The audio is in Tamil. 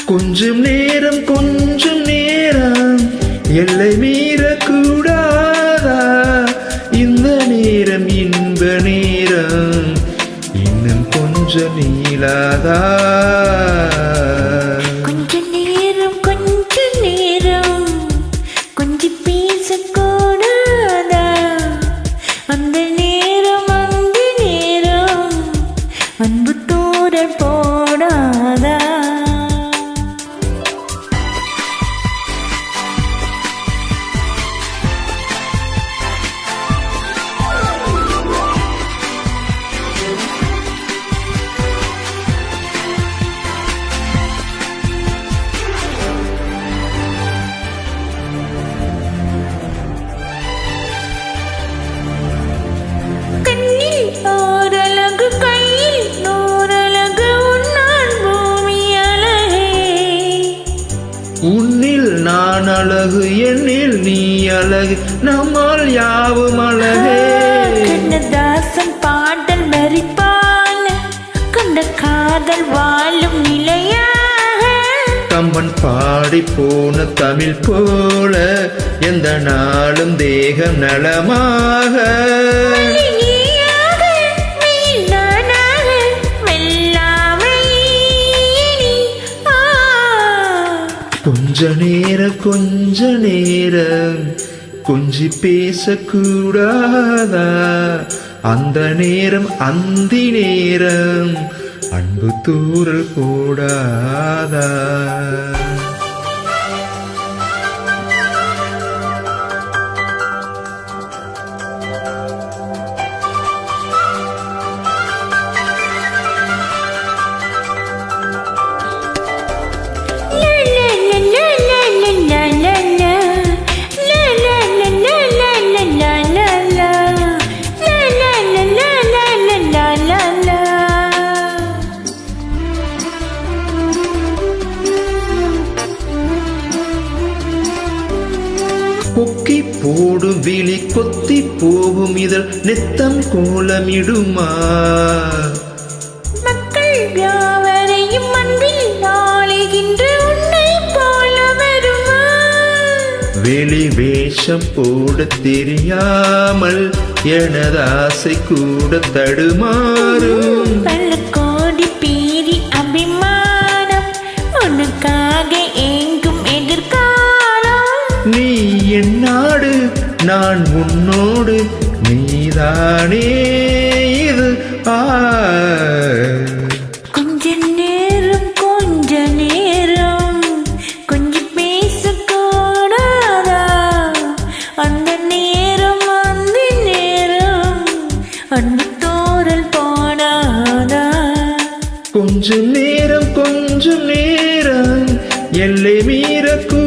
கொஞ்சம் நேரம் எல்லை மீறக்கூடாதா? இந்த நேரம் இன்ப நேரம் இன்னும் கொஞ்சம் நீளாதா? கொஞ்ச நேரம் கொஞ்சம் பேசக்கூடாதா? அந்த நேரம் அன்பு தூரல் போடாதா? உன்னில் நான் அழகு, என்னில் நீ அழகு, நம்மால் யாவும் அழகே. கண்ணதாசன் பாடல் மறிப்பான கண்ட காதல் வாழும் நிலையாக, கம்பன் பாடி போன தமிழ் போல எந்த நாளும் தேகம் நலமாக. கொஞ்ச நேரம் கொஞ்சி பேசக்கூடாதா? அந்த நேரம் அந்தி நேரம் அன்பு தூரல் போடாதா? கொக்கி போடும் விழி கொத்தி போகும் இதழ் நித்தம் கோலமிடுமா? மக்கள் யாவரையும் அன்பில் நாளைகின்ற உன்னை போல வருமா? வெளி வேஷம் போட தெரியாமல் எனது ஆசை கூட தடுமாறும். பல கோடி பேரி அபிமானம் உனக்காக எங்கும் எதிர்காலம். நீ என் நாடு, நான் உன்னோடு, நீதானே இது. கொஞ்ச நேரம் கொஞ்சம் பேசக்கூடாதா? அந்த நேரம் அன்பு தோறல் போடாதா? கொஞ்ச நேரம் எல்லை மீறக்கூடாதா?